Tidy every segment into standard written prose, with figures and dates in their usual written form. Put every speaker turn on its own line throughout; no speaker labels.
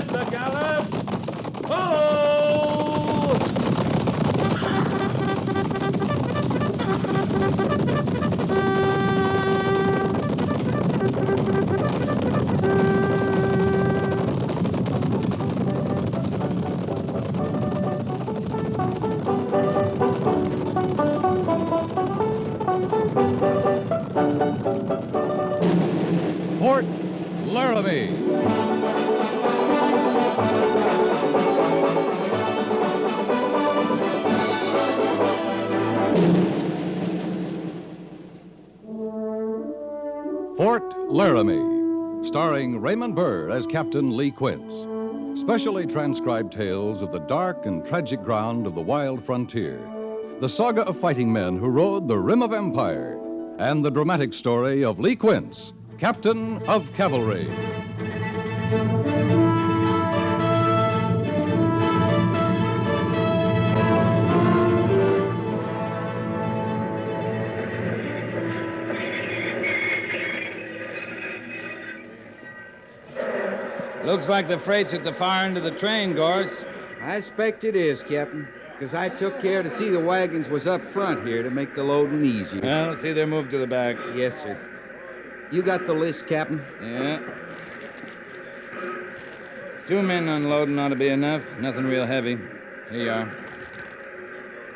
at the gallop! Ho!
Fort Laramie. Fort Laramie, starring Raymond Burr as Captain Lee Quince. Specially transcribed tales of the dark and tragic ground of the wild frontier, the saga of fighting men who rode the rim of empire, and the dramatic story of Lee Quince, Captain of Cavalry.
Looks like the freight's at the far end of the train, Gorse.
I expect it is, Captain, because I took care to see the wagons was up front here to make the loading easier.
Well, see they're moved to the back.
Yes, sir. You got the list, Captain?
Yeah. 2 men unloading ought to be enough. Nothing real heavy. Here you are.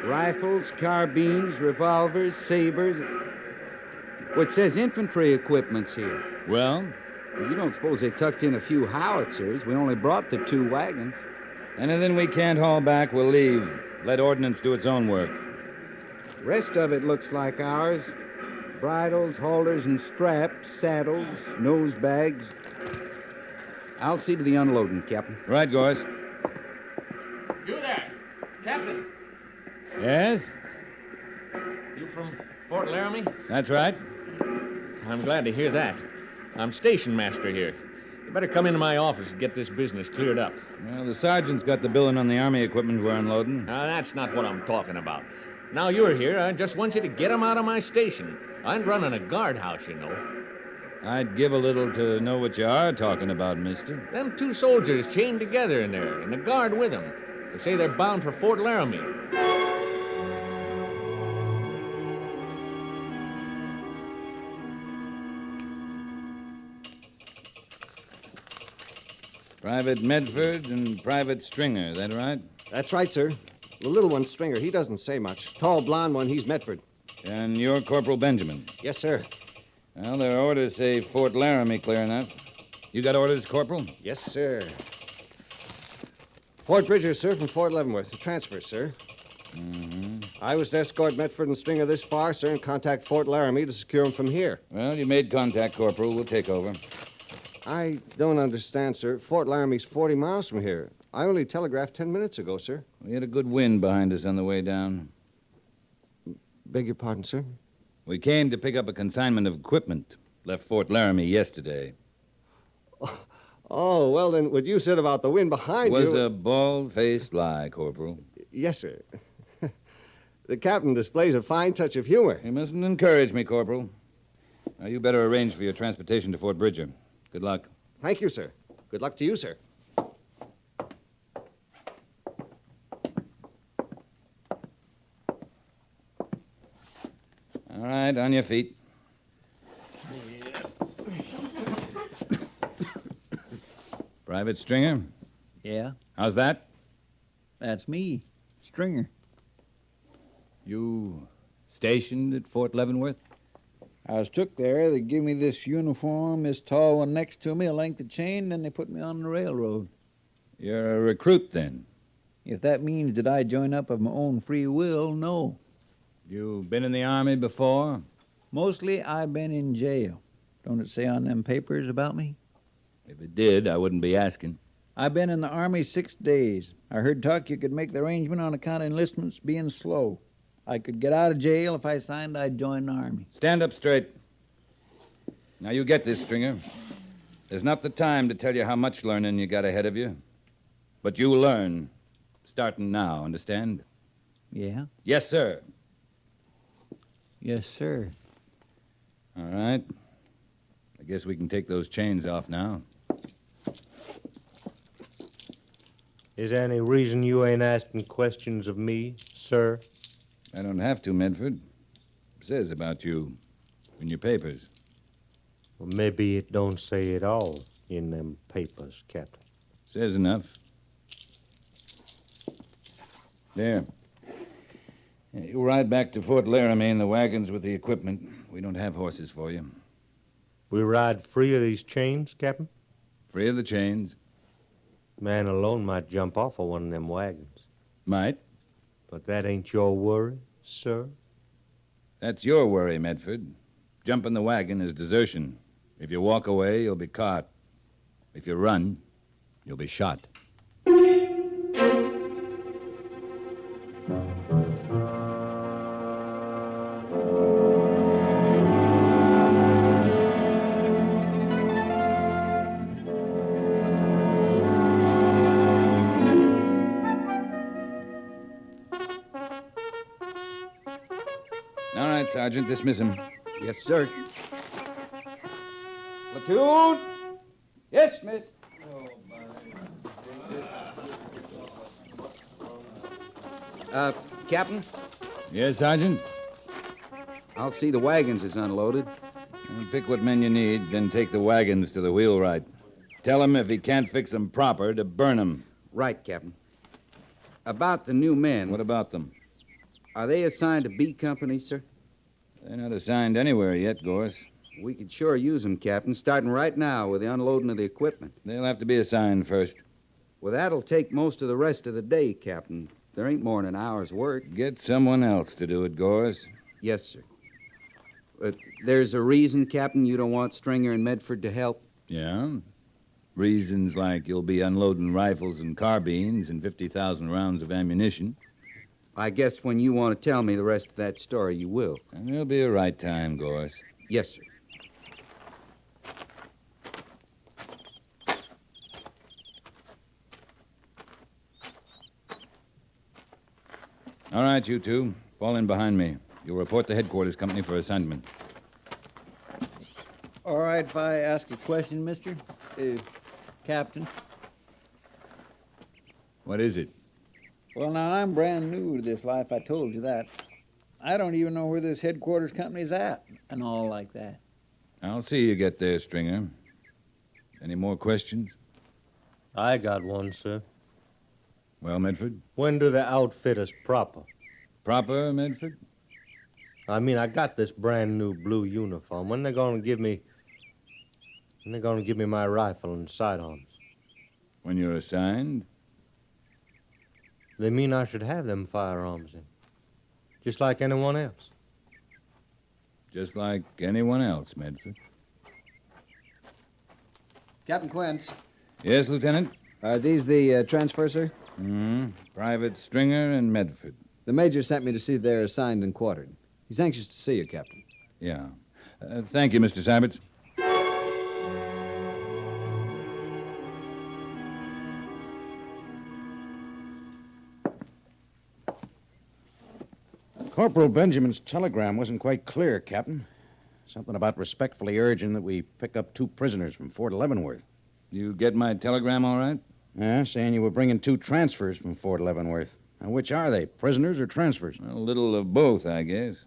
Rifles, carbines, revolvers, sabers. Well, it says infantry equipment's here.
Well,
You don't suppose they tucked in a few howitzers? We only brought the 2 wagons.
anything we can't haul back, we'll leave. Let ordnance do its own work.
Rest of it looks like ours. Bridles, halters, and straps, saddles, nose bags. I'll see to the unloading, Captain.
Right, Gorse.
You there, Captain.
Yes?
You from Fort Laramie?
That's right.
I'm glad to hear that. I'm station master here. You better come into my office and get this business cleared up.
Well, the sergeant's got the billing on the Army equipment we're unloading.
Now, that's not what I'm talking about. Now you're here, I just want you to get 'em out of my station. I'm running a guardhouse, you know.
I'd give a little to know what you are talking about, mister.
Them 2 soldiers chained together in there, and the guard with them. They say they're bound for Fort Laramie.
Private Medford and Private Stringer, that right?
That's right, sir. The little one's Stringer. He doesn't say much. Tall, blond one, he's Medford.
And you're Corporal Benjamin.
Yes, sir.
Well, their orders say Fort Laramie clear enough. You got orders, Corporal?
Yes, sir. Fort Bridger, sir, from Fort Leavenworth. The transfer, sir.
Mm-hmm.
I was to escort Medford and Stringer this far, sir, and contact Fort Laramie to secure them from here.
Well, you made contact, Corporal. We'll take over.
I don't understand, sir. Fort Laramie's 40 miles from here. I only telegraphed 10 minutes ago, sir.
We had a good wind behind us on the way down.
Beg your pardon, sir?
We came to pick up a consignment of equipment. Left Fort Laramie yesterday.
Oh, well, then, what you said about the wind behind
It was
you...
a bald-faced lie, Corporal.
Yes, sir. The captain displays a fine touch of humor.
You mustn't encourage me, Corporal. Now, you better arrange for your transportation to Fort Bridger. Good luck.
Thank you, sir. Good luck to you, sir.
All right, on your feet. Private Stringer,
Yeah,
how's that?
that's me, Stringer.
You stationed at Fort Leavenworth?
I was took there. They give me this uniform, this tall one next to me, a length of chain, then they put me on the railroad.
You're a recruit, then.
If that means that I join up of my own free will, no.
You been in the Army before?
Mostly I've been in jail. Don't it say on them papers about me?
If it did, I wouldn't be asking.
I've been in the Army 6 days. I heard talk you could make the arrangement on account of enlistments being slow. I could get out of jail if I signed I'd join the Army.
Stand up straight. Now, you get this, Stringer. There's not the time to tell you how much learning you got ahead of you. But you learn, starting now, understand?
Yeah?
Yes, sir.
Yes, sir.
All right. I guess we can take those chains off now.
Is there any reason you ain't asking questions of me, sir?
I don't have to, Medford. It says about you in your papers.
Well, maybe it don't say it all in them papers, Captain.
Says enough. There. You ride back to Fort Laramie in the wagons with the equipment. We don't have horses for you.
We ride free of these chains, Captain?
Free of the chains.
Man alone might jump off of one of them wagons.
Might.
But that ain't your worry, sir?
That's your worry, Medford. Jumping the wagon is desertion. If you walk away, you'll be caught. If you run, you'll be shot. All right, Sergeant, dismiss him.
Yes, sir.
Platoon! Yes, miss.
Captain,
Yes, Sergeant?
I'll see the wagons is unloaded.
Pick what men you need, then take the wagons to the wheelwright. Tell him if he can't fix them proper, to burn them.
Right, Captain. About the new men.
What about them?
Are they assigned to B Company, sir?
They're not assigned anywhere yet, Gorse.
We could sure use them, Captain, starting right now with the unloading of the equipment.
They'll have to be assigned first.
Well, that'll take most of the rest of the day, Captain. There ain't more than an hour's work.
Get someone else to do it, Gorse.
Yes, sir. There's a reason, Captain, you don't want Stringer and Medford to help?
Yeah? Reasons like you'll be unloading rifles and carbines and 50,000 rounds of ammunition.
I guess when you want to tell me the rest of that story, you will.
And there'll be a right time, Gorse.
Yes, sir.
All right, you two. Fall in behind me. You'll report to headquarters company for assignment.
All right if I ask a question, mister? Captain?
What is it?
Well, now, I'm brand new to this life. I told you that. I don't even know where this headquarters company's at and all like that.
I'll see you get there, Stringer. Any more questions?
I got one, sir.
Well, Medford?
When do they outfit us proper?
Proper, Medford?
I mean, I got this brand new blue uniform. When they gonna give me my rifle and sidearms?
When you're assigned?
They mean I should have them firearms in. Just like anyone else.
Just like anyone else, Medford.
Captain Quince,
Yes, Lieutenant?
are these the transfers, sir?
Private Stringer and Medford.
The major sent me to see if they're assigned and quartered. He's anxious to see you, Captain.
Yeah. Thank you, Mr. Sabbats.
Corporal Benjamin's telegram wasn't quite clear, Captain. Something about respectfully urging that we pick up 2 prisoners from Fort Leavenworth.
You get my telegram all right?
Yeah, saying you were bringing 2 transfers from Fort Leavenworth. Now, which are they, prisoners or transfers?
A little of both, I guess.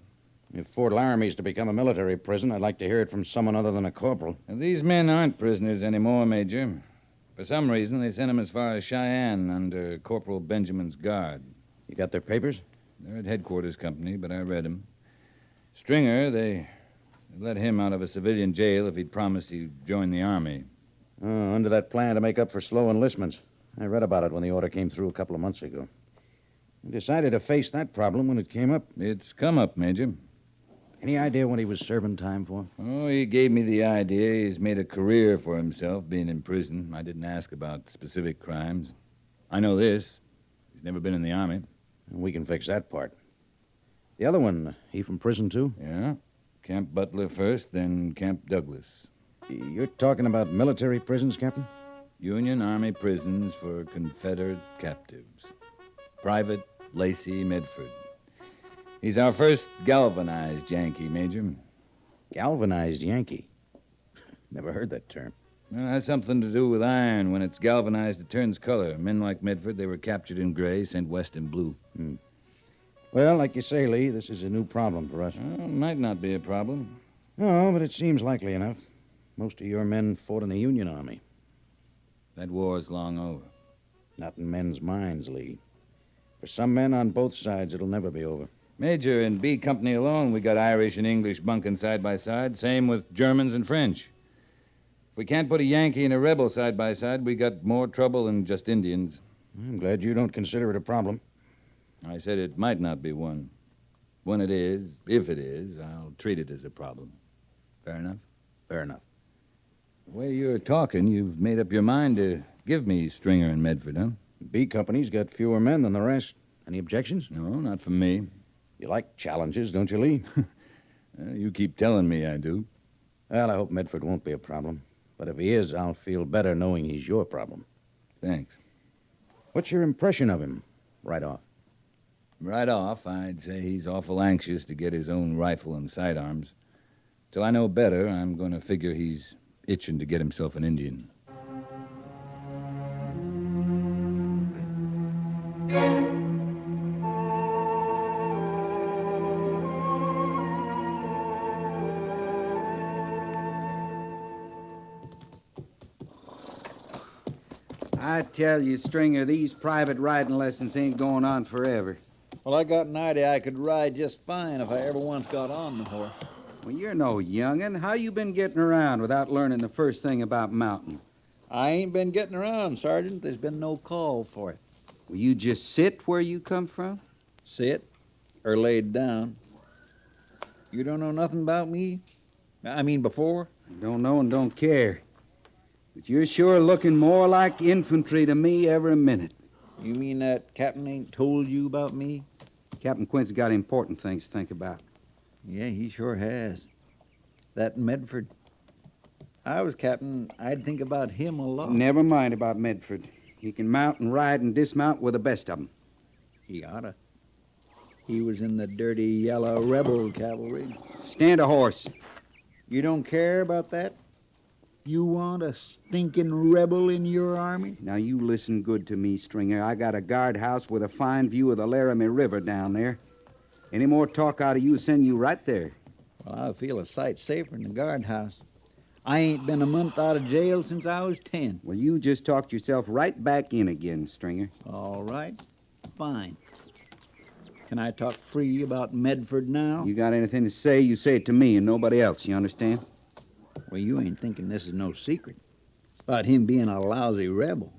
If Fort Laramie's to become a military prison, I'd like to hear it from someone other than a corporal.
Now, these men aren't prisoners anymore, Major. For some reason, they sent them as far as Cheyenne under Corporal Benjamin's guard.
You got their papers?
They're at headquarters company, but I read them. Stringer, they let him out of a civilian jail if he'd promised he'd join the Army.
Oh, under that plan to make up for slow enlistments. I read about it when the order came through a couple of months ago. We decided to face that problem when it came up.
It's come up, Major.
Any idea what he was serving time for?
Oh, he gave me the idea. He's made a career for himself being in prison. I didn't ask about specific crimes. I know this. He's never been in the Army.
We can fix that part. The other one, he from prison, too?
Yeah. Camp Butler first, then Camp Douglas.
You're talking about military prisons, Captain?
Union Army prisons for Confederate captives. Private Lacey Medford. He's our first galvanized Yankee, Major.
Galvanized Yankee. Never heard that term.
Well, it has something to do with iron. When it's galvanized, it turns color. Men like Medford, they were captured in gray, sent west in blue.
Well, like you say, Lee, this is a new problem for us.
Well, it might not be a problem.
No, but it seems likely enough. Most of your men fought in the Union Army.
That war's long over.
Not in men's minds, Lee. For some men on both sides, it'll never be over.
Major, in B Company alone, we got Irish and English bunking side by side. Same with Germans and French. If we can't put a Yankee and a rebel side by side, we got more trouble than just Indians.
I'm glad you don't consider it a problem.
I said it might not be one. When it is, if it is, I'll treat it as a problem. Fair enough?
Fair enough.
The way you're talking, you've made up your mind to give me Stringer and Medford, huh?
B Company's got fewer men than the rest. Any objections?
No, not from me.
You like challenges, don't you, Lee?
You keep telling me I do.
Well, I hope Medford won't be a problem. But if he is, I'll feel better knowing he's your problem.
Thanks.
What's your impression of him, right off?
Right off, I'd say he's awful anxious to get his own rifle and sidearms. Till I know better, I'm going to figure he's itching to get himself an Indian.
I tell you, Stringer, these private riding lessons ain't going on forever.
Well, I got an idea I could ride just fine if I ever once got on the horse.
Well, you're no young'un. How you been getting around without learning the first thing about mounting?
I ain't been getting around, Sergeant. There's been no call for it.
Will you just sit where you come from?
Sit or laid down. You don't know nothing about me? I mean, before?
Don't know and don't care. But you're sure looking more like infantry to me every minute.
You mean that captain ain't told you about me?
Captain Quince got important things to think about.
Yeah, he sure has. That Medford. I was captain, I'd think about him a lot.
Never mind about Medford. He can mount and ride and dismount with the best of them.
He oughta. He was in the dirty yellow rebel cavalry.
Stand a horse.
You don't care about that? You want a stinking rebel in your army?
Now, you listen good to me, Stringer. I got a guardhouse with a fine view of the Laramie River down there. Any more talk out of you, send you right there.
Well, I feel a sight safer in the guardhouse. I ain't been a month out of jail since I was 10.
Well, you just talked yourself right back in again, Stringer.
All right. Fine. Can I talk free about Medford now?
You got anything to say, you say it to me and nobody else, you understand?
Well, you ain't thinking this is no secret. About him being a lousy rebel.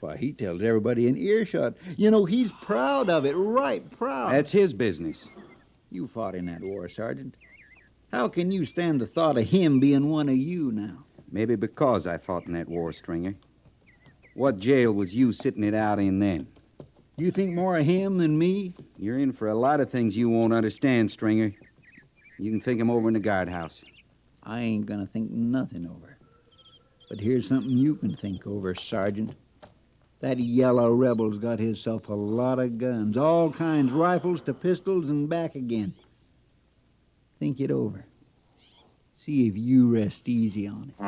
Why, he tells everybody in earshot. You know, he's proud of it, right proud.
That's his business.
You fought in that war, Sergeant. How can you stand the thought of him being one of you now?
Maybe because I fought in that war, Stringer. What jail was you sitting it out in then?
You think more of him than me?
You're in for a lot of things you won't understand, Stringer. You can think 'em over in the guardhouse.
I ain't gonna think nothing over. But here's something you can think over, Sergeant. That yellow rebel's got himself a lot of guns, all kinds, rifles to pistols and back again. Think it over. See if you rest easy on it.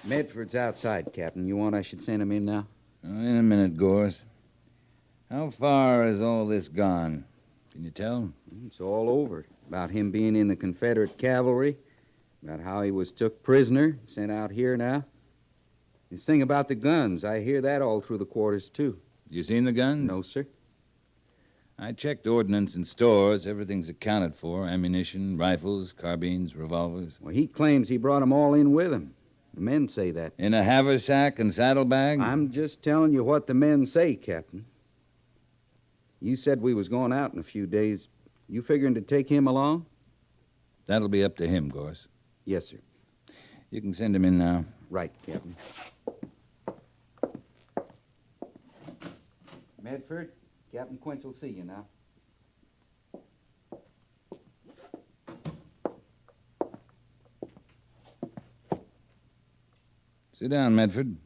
Medford's outside, Captain. You want I should send him in now?
In a minute, Gorse. How far has all this gone? Can you tell?
It's all over. About him being in the Confederate cavalry, about how he was took prisoner, sent out here now. This thing about the guns, I hear that all through the quarters, too.
You seen the guns?
No, sir.
I checked ordnance and stores. Everything's accounted for. Ammunition, rifles, carbines, revolvers.
Well, he claims he brought them all in with him. The men say that.
In a haversack and saddlebag?
I'm just telling you what the men say, Captain. You said we was going out in a few days. You figuring to take him along?
That'll be up to him, Gorse.
Yes, sir.
You can send him in now.
Right, Captain. Medford, Captain Quince will see you now.
Sit down, Medford.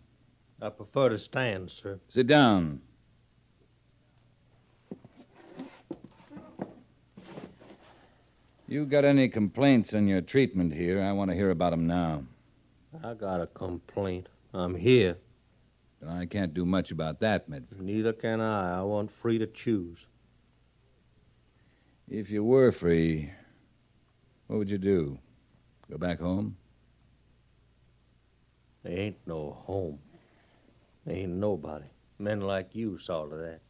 I prefer to stand, sir.
Sit down. You got any complaints on your treatment here? I want to hear about them now.
I got a complaint. I'm here.
But I can't do much about that, Medford.
Neither can I. I want free to choose.
If you were free, what would you do? Go back home?
There ain't no home. There ain't nobody. Men like you saw to that.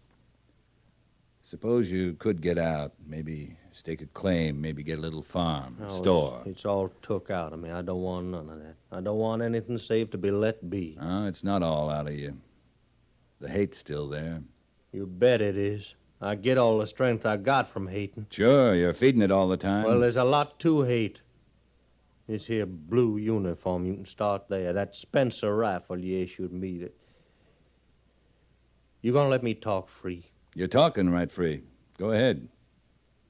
Suppose you could get out, maybe stake a claim, maybe get a little farm,
No,
store.
It's all took out of me. I don't want none of that. I don't want anything save to be let be.
Oh, it's not all out of you. The hate's still there.
You bet it is. I get all the strength I got from hating.
Sure, you're feeding it all the time.
Well, there's a lot to hate. This here blue uniform, you can start there. That Spencer rifle you issued me. You gonna let me talk free?
You're talking right free. Go ahead.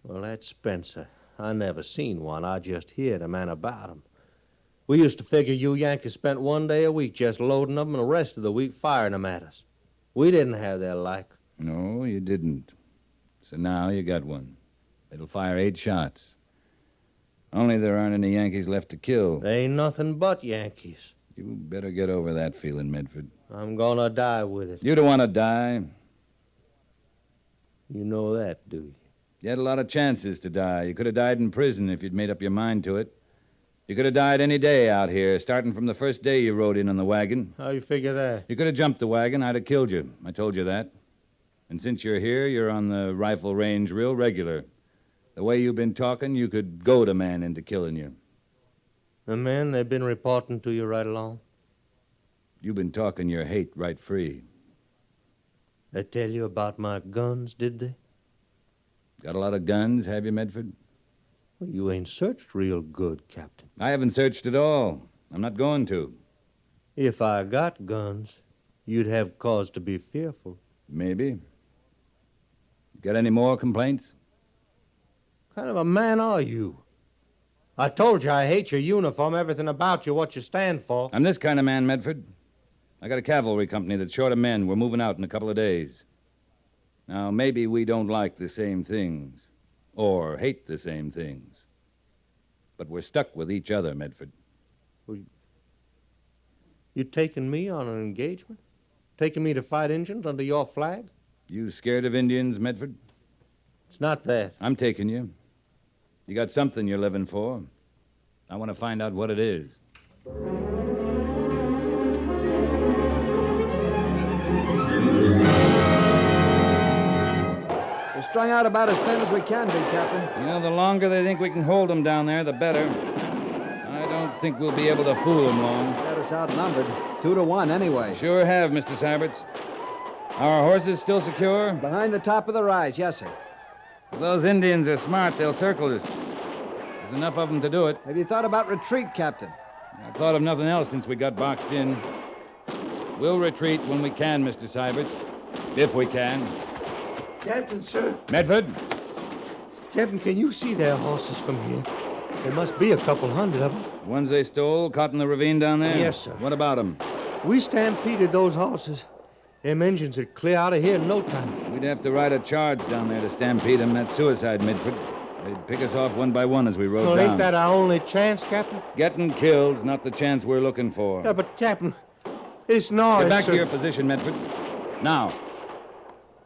Well, that Spencer, I never seen one. I just heard a man about him. We used to figure you Yankees spent one day a week just loading them and the rest of the week firing them at us. We didn't have their like.
No, you didn't. So now you got one. It'll fire 8 shots. Only there aren't any Yankees left to kill.
They ain't nothing but Yankees.
You better get over that feeling, Medford.
I'm gonna die with it.
You don't want to die.
You know that, do you?
You had a lot of chances to die. You could have died in prison if you'd made up your mind to it. You could have died any day out here, starting from the first day you rode in on the wagon.
How you figure that?
You could have jumped the wagon. I'd have killed you. I told you that. And since you're here, you're on the rifle range real regular. The way you've been talking, you could goad a man into killing you.
The men, they've been reporting to you right along?
You've been talking your hate right free.
They tell you about my guns, did they?
Got a lot of guns, have you, Medford?
Well, you ain't searched real good, Captain.
I haven't searched at all. I'm not going to.
If I got guns, you'd have cause to be fearful.
Maybe. Got any more complaints?
What kind of a man are you? I told you I hate your uniform, everything about you, what you stand for.
I'm this kind of man, Medford. I got a cavalry company that's short of men. We're moving out in a couple of days. Now, maybe we don't like the same things or hate the same things. But we're stuck with each other, Medford.
You taking me on an engagement? Taking me to fight Indians under your flag?
You scared of Indians, Medford?
It's not that.
I'm taking you. You got something you're living for. I want to find out what it is.
We're strung out about as thin as we can be, Captain.
You know, the longer they think we can hold them down there, the better. I don't think we'll be able to fool them long.
Got us outnumbered. 2 to 1, anyway.
Sure have, Mr. Syberts. Our horses still secure?
Behind the top of the rise, yes, sir.
If those Indians are smart, they'll circle us. There's enough of them to do it.
Have you thought about retreat, Captain?
I've thought of nothing else since we got boxed in. We'll retreat when we can, Mr. Syberts. If we can.
Captain, sir.
Medford?
Captain, can you see their horses from here? There must be a couple hundred of them.
The ones they stole, caught in the ravine down there?
Yes, sir.
What about them?
We stampeded those horses. Them engines would clear out of here in no time.
We'd have to ride a charge down there to stampede them. That's suicide, Medford. They'd pick us off one by one as we rode
Well,
down.
ain't that our only chance, Captain?
Getting killed's not the chance we're looking for.
Yeah, but, Captain, this noise,
Get back
sir.
to your position, Medford. Now.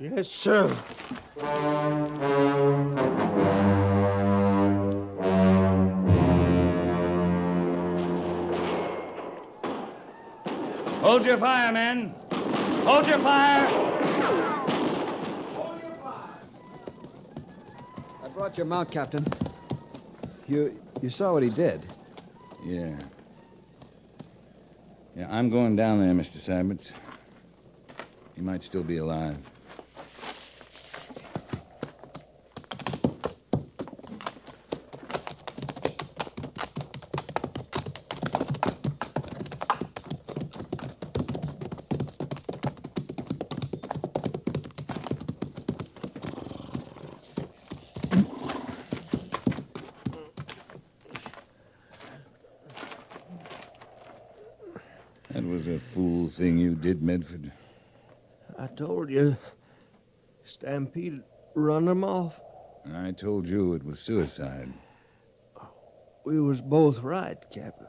Yes, sir.
Hold your fire, men. Hold your fire.
I brought your mount, Captain. You saw what he did.
Yeah. Yeah, I'm going down there, Mr. Syberts. He might still be alive. That was a fool thing you did, Medford.
I told you, Stampede run them off.
I told you it was suicide.
We was both right, Captain.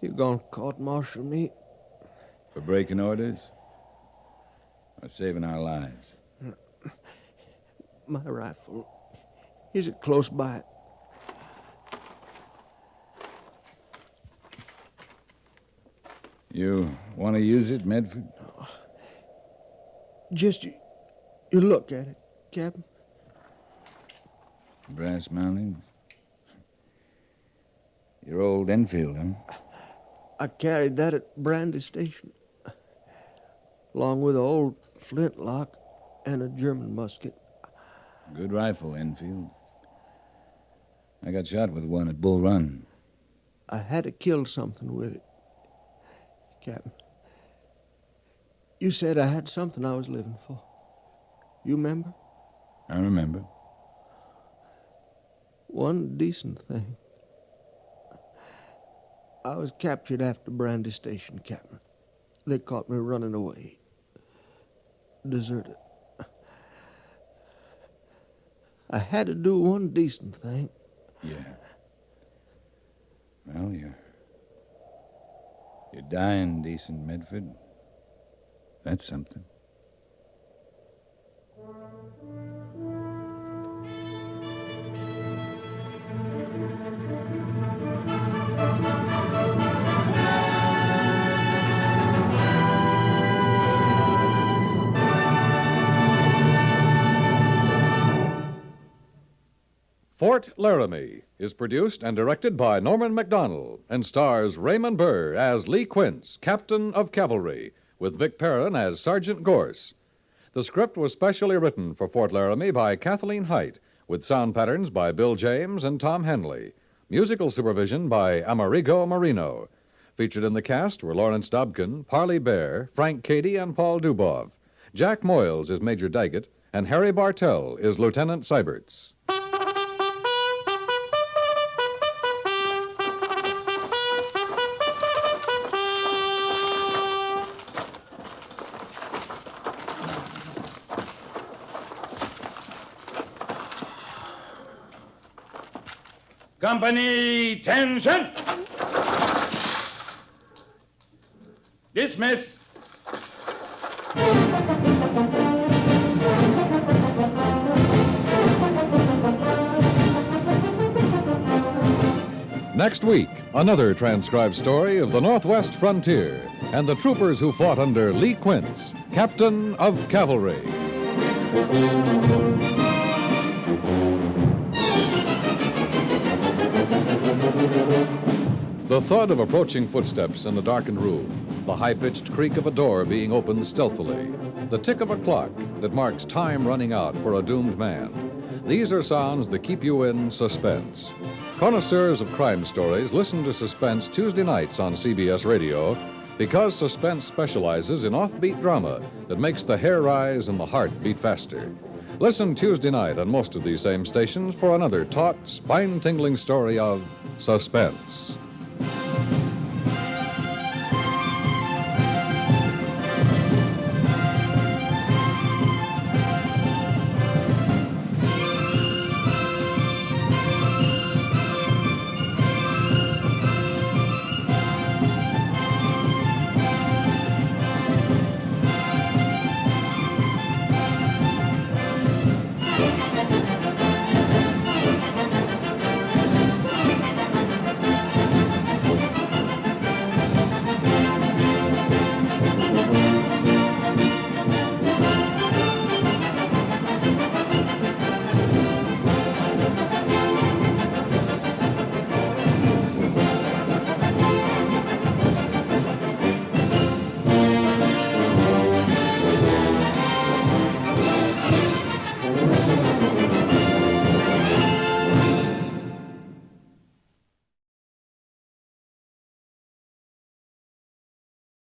You gonna court-martial me?
For breaking orders? Or saving our lives?
My rifle. Is it close by?
You want to use it, Medford?
Just you look at it, Captain.
Brass mountings? Your old Enfield, huh?
I carried that at Brandy Station, along with an old flintlock and a German musket.
Good rifle, Enfield. I got shot with one at Bull Run.
I had to kill something with it, Captain. You said I had something I was living for. You remember?
I remember.
One decent thing. I was captured after Brandy Station, Captain. They caught me running away. Deserted. I had to do one decent thing.
Yeah. Well, you're dying decent, Medford. That's something.
Fort Laramie is produced and directed by Norman Macdonnell and stars Raymond Burr as Lee Quince, Captain of Cavalry, with Vic Perrin as Sergeant Gorse. The script was specially written for Fort Laramie by Kathleen Height, with sound patterns by Bill James and Tom Henley. Musical supervision by Amerigo Marino. Featured in the cast were Lawrence Dobkin, Parley Bear, Frank Cady, and Paul Dubov. Jack Moyles is Major Daggett, and Harry Bartell is Lieutenant Seiberts.
Company, tension! Dismiss.
Next week, another transcribed story of the Northwest frontier and the troopers who fought under Lee Quince, Captain of Cavalry. The thud of approaching footsteps in the darkened room, the high-pitched creak of a door being opened stealthily, the tick of a clock that marks time running out for a doomed man. These are sounds that keep you in suspense. Connoisseurs of crime stories listen to Suspense Tuesday nights on CBS Radio because Suspense specializes in offbeat drama that makes the hair rise and the heart beat faster. Listen Tuesday night on most of these same stations for another taut, spine-tingling story of suspense.